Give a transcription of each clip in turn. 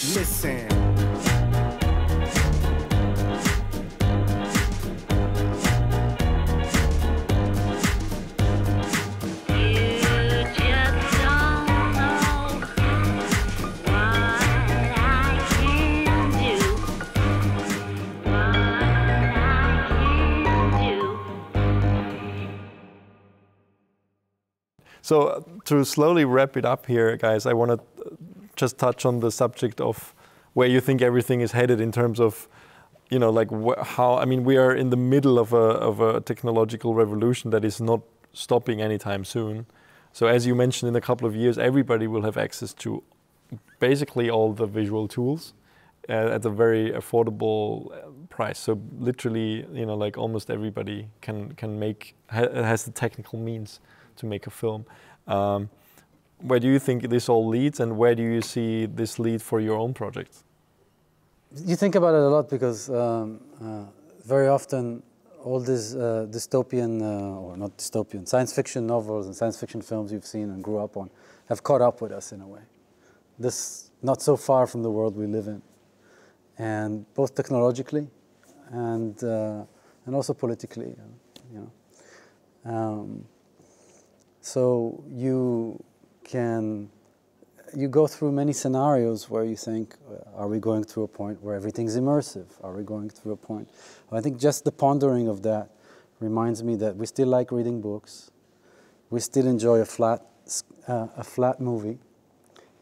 Listen. So to slowly wrap it up here, guys, I want to just touch on the subject of where you think everything is headed in terms of, you know, like how, I mean, we are in the middle of a technological revolution that is not stopping anytime soon. So as you mentioned, in a couple of years, everybody will have access to basically all the visual tools at a very affordable price. So literally, you know, like almost everybody can make, has the technical means to make a film. Where do you think this all leads, and where do you see this lead for your own projects? You think about it a lot because very often all these dystopian, or not dystopian, science fiction novels and science fiction films you've seen and grew up on have caught up with us in a way. This not so far from the world we live in, and both technologically and also politically, you know. So you go through many scenarios where you think, are we going through a point where everything's immersive? Are we going through a point? I think just the pondering of that reminds me that we still like reading books. We still enjoy a flat movie,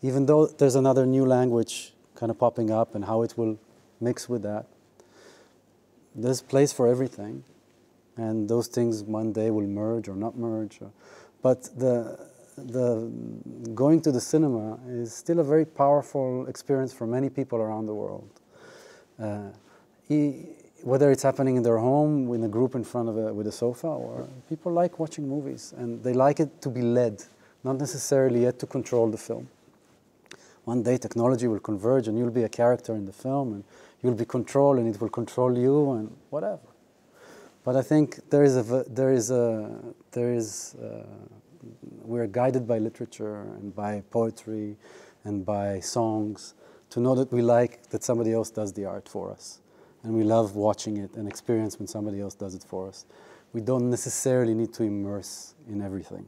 even though there's another new language kind of popping up and how it will mix with that. There's place for everything, and those things one day will merge or not merge. But the going to the cinema is still a very powerful experience for many people around the world. Whether it's happening in their home, in a group in front of with a sofa, or people like watching movies, and they like it to be led, not necessarily yet to control the film. One day technology will converge and you'll be a character in the film, and you'll be controlled and it will control you and whatever. But I think we're guided by literature and by poetry and by songs to know that we like that somebody else does the art for us. And we love watching it and experience when somebody else does it for us. We don't necessarily need to immerse in everything.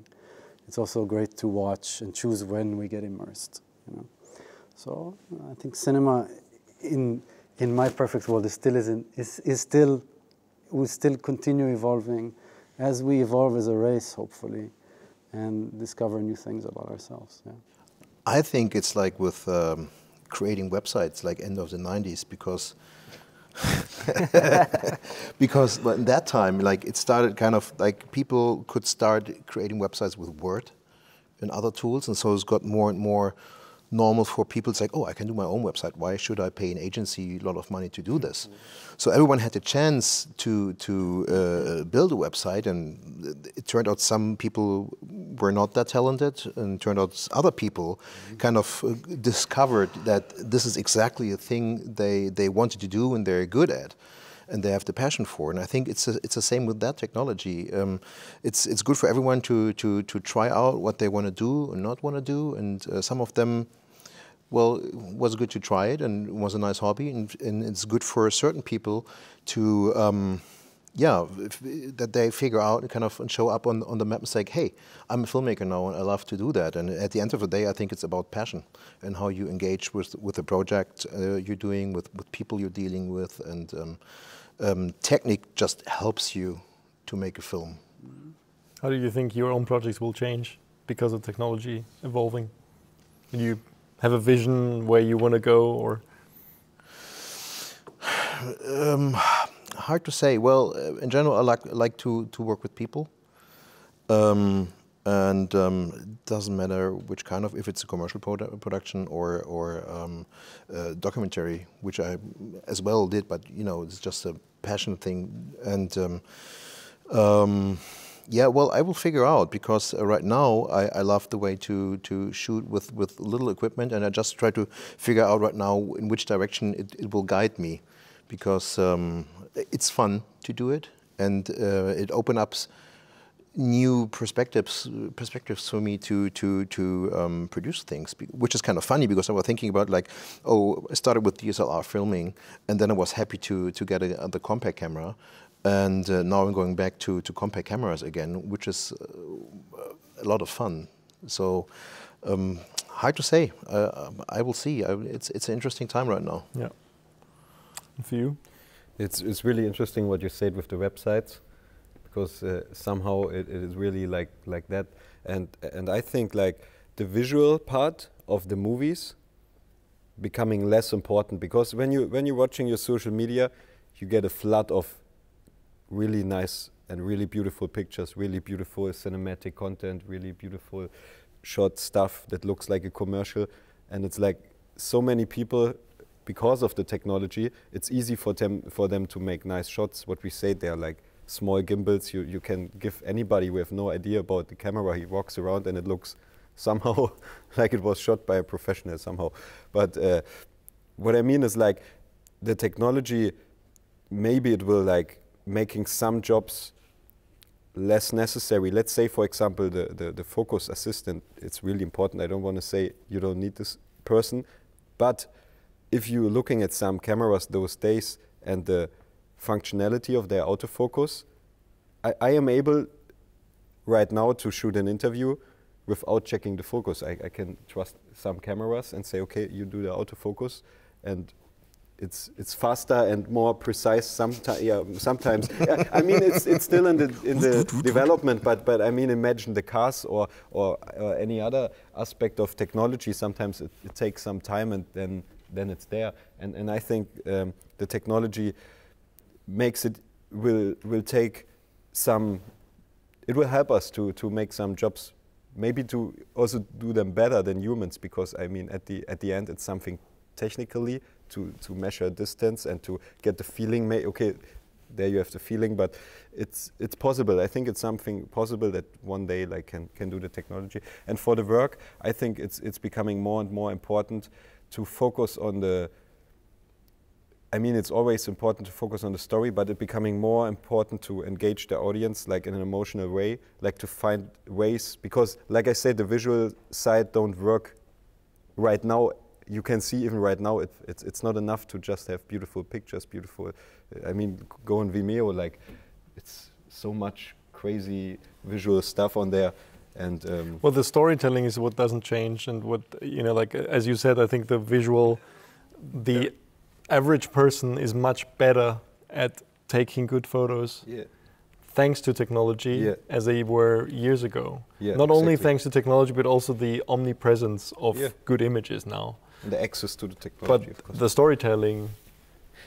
It's also great to watch and choose when we get immersed, you know. So I think cinema in my perfect world will still continue evolving as we evolve as a race, hopefully, and discover new things about ourselves. Yeah. I think it's like with creating websites, like end of the 90s, because because in that time, like it started kind of like people could start creating websites with Word and other tools, and so it's got more and more normal for people. It's like, oh, I can do my own website. Why should I pay an agency a lot of money to do this? So everyone had the chance to build a website, and it turned out some people were not that talented, and it turned out other people kind of discovered that this is exactly a thing they wanted to do and they're good at, and they have the passion for. And I think it's the same with that technology. It's good for everyone to try out what they want to do and not want to do, and some of them, well, it was good to try it, and it was a nice hobby, and it's good for certain people to, that they figure out and kind of show up on the map and say, hey, I'm a filmmaker now and I love to do that. And at the end of the day, I think it's about passion and how you engage with the project you're doing, with people you're dealing with, and technique just helps you to make a film. How do you think your own projects will change because of technology evolving? Do you have a vision where you want to go, or? Hard to say. Well, in general, I like to work with people, and it doesn't matter which kind of, if it's a commercial production or documentary, which I as well did, but you know, it's just a passion thing. And yeah, well, I will figure out, because right now I love the way to shoot with little equipment, and I just try to figure out right now in which direction it will guide me, because it's fun to do it, and it opens up new perspectives for me to produce things, which is kind of funny because I was thinking about like, oh, I started with DSLR filming, and then I was happy to get the compact camera, and now I'm going back to compact cameras again, which is a lot of fun. So hard to say. I will see. It's an interesting time right now. Yeah. And for you? It's really interesting what you said with the websites, because somehow it is really like that, and I think like the visual part of the movies becoming less important, because when you're watching your social media, you get a flood of really nice and really beautiful pictures, really beautiful cinematic content, really beautiful shot stuff that looks like a commercial, and it's like so many people. Because of the technology, it's easy for them to make nice shots. What we say, they're like small gimbals. You can give anybody who have no idea about the camera, he walks around and it looks somehow like it was shot by a professional somehow. But what I mean is like the technology, maybe it will like making some jobs less necessary. Let's say, for example, the focus assistant, it's really important. I don't want to say you don't need this person, but if you're looking at some cameras those days and the functionality of their autofocus, I am able right now to shoot an interview without checking the focus. I can trust some cameras and say, okay, you do the autofocus, and it's faster and more precise. Sometimes, yeah, sometimes. I mean, it's still in the development, but I mean, imagine the cars or any other aspect of technology. Sometimes it takes some time, and then it's there. And I think the technology makes it will take some. It will help us to make some jobs, maybe to also do them better than humans, because I mean, at the end, it's something technically to measure distance and to get the feeling. Okay, there you have the feeling, but it's possible. I think it's something possible that one day like can do the technology. And for the work, I think it's becoming more and more important to focus on the. I mean, it's always important to focus on the story, but it's becoming more important to engage the audience, like in an emotional way, like to find ways, because, like I said, the visual side don't work right now. You can see even right now, it's not enough to just have beautiful pictures, beautiful. I mean, go on Vimeo, like it's so much crazy visual stuff on there, and well, the storytelling is what doesn't change, and what like as you said, I think the visual, the average person is much better at taking good photos. Yeah. Thanks to technology, as they were years ago. Yeah, not only thanks to technology, but also the omnipresence of good images now. And the access to the technology, but the storytelling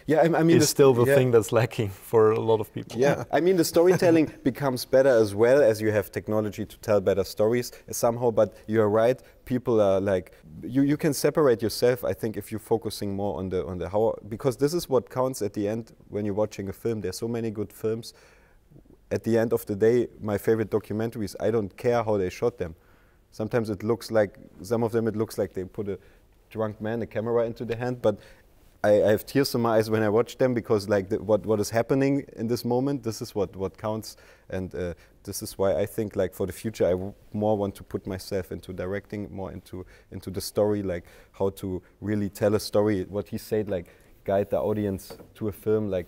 I mean is still the thing that's lacking for a lot of people. Yeah, I mean the storytelling becomes better as well as you have technology to tell better stories somehow, but you're right, people are like, you can separate yourself, I think, if you're focusing more on the how, because this is what counts at the end when you're watching a film. There's so many good films. At the end of the day, my favorite documentaries, I don't care how they shot them. Sometimes it looks like, some of them it looks like they put a drunk man a camera into the hand, but I have tears in my eyes when I watch them, because like what is happening in this moment, this is what counts, and this is why I think like for the future I more want to put myself into directing, more into the story, like how to really tell a story, what he said, like guide the audience to a film, like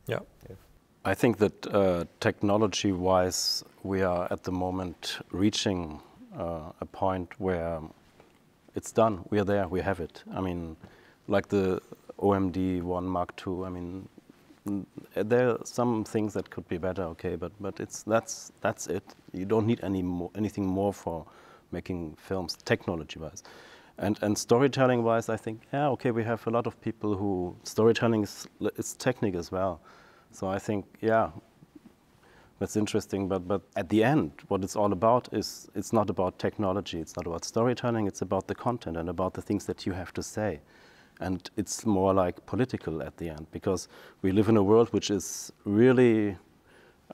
yeah. I think that technology-wise we are at the moment reaching a point where it's done. We are there. We have it. I mean, like the OMD 1 Mark II. I mean, there are some things that could be better. Okay, but that's it. You don't need anything more for making films technology-wise, and storytelling-wise. I think okay, we have a lot of people who storytelling is technique as well. So I think that's interesting, but at the end, what it's all about is, it's not about technology, it's not about storytelling, it's about the content and about the things that you have to say. And it's more like political at the end, because we live in a world which is really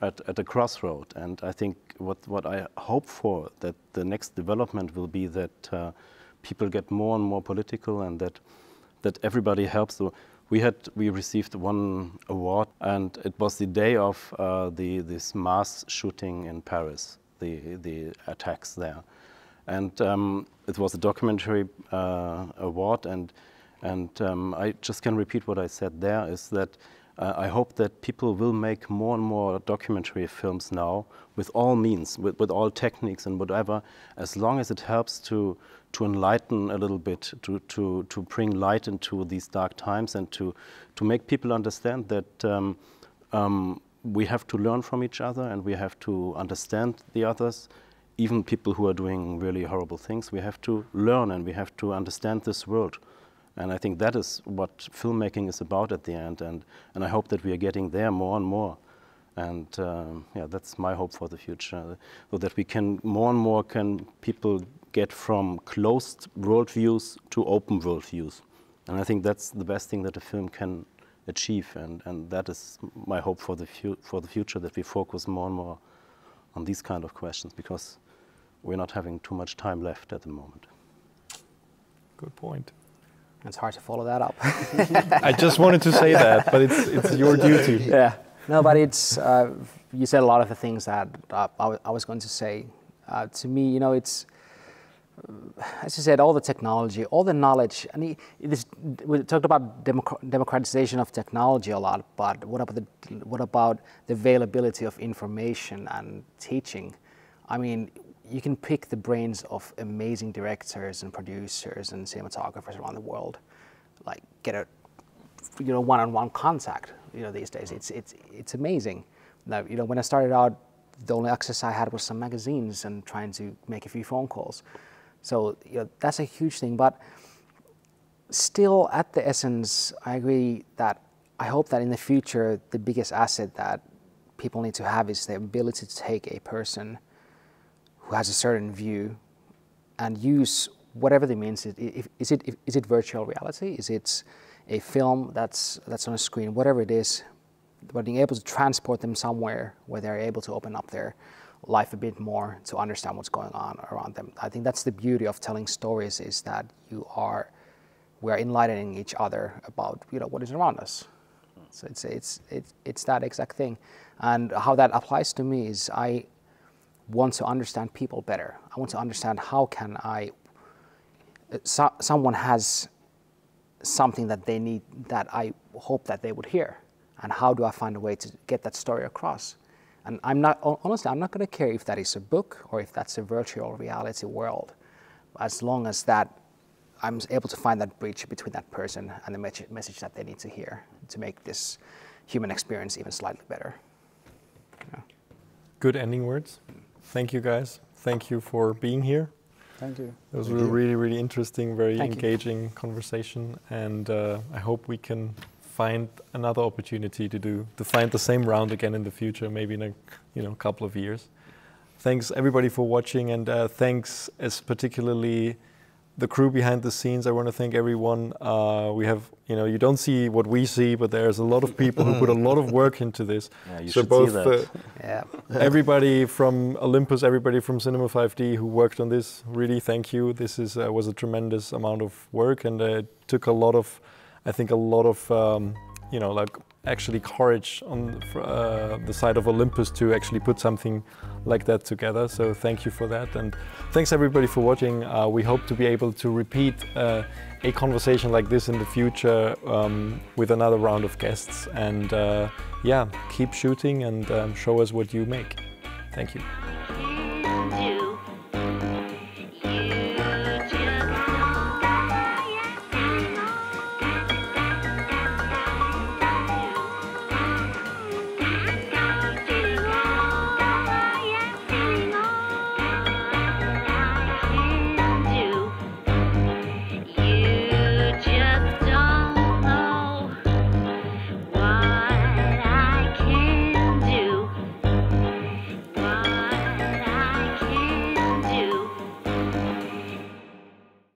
at a crossroad. And I think what I hope for, that the next development will be that people get more and more political, and that everybody helps. So we received one award, and it was the day of this mass shooting in Paris, the attacks there, and it was a documentary award, and I just can repeat what I said there, is that I hope that people will make more and more documentary films now with all means, with all techniques and whatever, as long as it helps to enlighten a little bit, to bring light into these dark times, and to make people understand that we have to learn from each other, and we have to understand the others, even people who are doing really horrible things. We have to learn, and we have to understand this world. And I think that is what filmmaking is about at the end, and I hope that we are getting there more and more. And yeah, that's my hope for the future, so that we can more and more people get from closed worldviews to open worldviews. And I think that's the best thing that a film can achieve, and that is my hope for the future, that we focus more and more on these kind of questions, because we're not having too much time left at the moment. Good point. It's hard to follow that up. I just wanted to say that, but it's your duty. Yeah. No, but it's you said a lot of the things that I was going to say. To me, you know, it's as you said, all the technology, all the knowledge. And we talked about democratization of technology a lot, but what about the availability of information and teaching? I mean, you can pick the brains of amazing directors and producers and cinematographers around the world, like get a one-on-one contact. You know, these days it's amazing. Now, you know, when I started out, the only access I had was some magazines and trying to make a few phone calls. So you know, that's a huge thing. But still, at the essence, I agree that I hope that in the future, the biggest asset that people need to have is the ability to take a person who has a certain view and use whatever the means. Is it virtual reality? Is it a film that's on a screen? Whatever it is, but being able to transport them somewhere where they're able to open up their life a bit more to understand what's going on around them. I think that's the beauty of telling stories, is that we are enlightening each other about, you know, what is around us. So it's that exact thing. And how that applies to me is I want to understand people better. I want to understand how can someone has something that they need that I hope that they would hear, and how do I find a way to get that story across? And honestly, I'm not going to care if that is a book or if that's a virtual reality world, as long as that I'm able to find that bridge between that person and the message that they need to hear to make this human experience even slightly better. Yeah. Good ending words. Thank you, guys. Thank you for being here. Thank you. It was a really, really interesting, very engaging conversation, and I hope we can find another opportunity to find the same round again in the future, maybe in a couple of years. Thanks everybody for watching, and thanks as particularly the crew behind the scenes. I want to thank everyone. We have, you don't see what we see, but there's a lot of people who put a lot of work into this. Yeah, you should see that. Everybody from Olympus, everybody from Cinema 5D who worked on this, really thank you. This was a tremendous amount of work, and it took a lot of actually courage on the side of Olympus to actually put something like that together. So thank you for that, and thanks everybody for watching. We hope to be able to repeat a conversation like this in the future with another round of guests, and keep shooting and show us what you make. Thank you.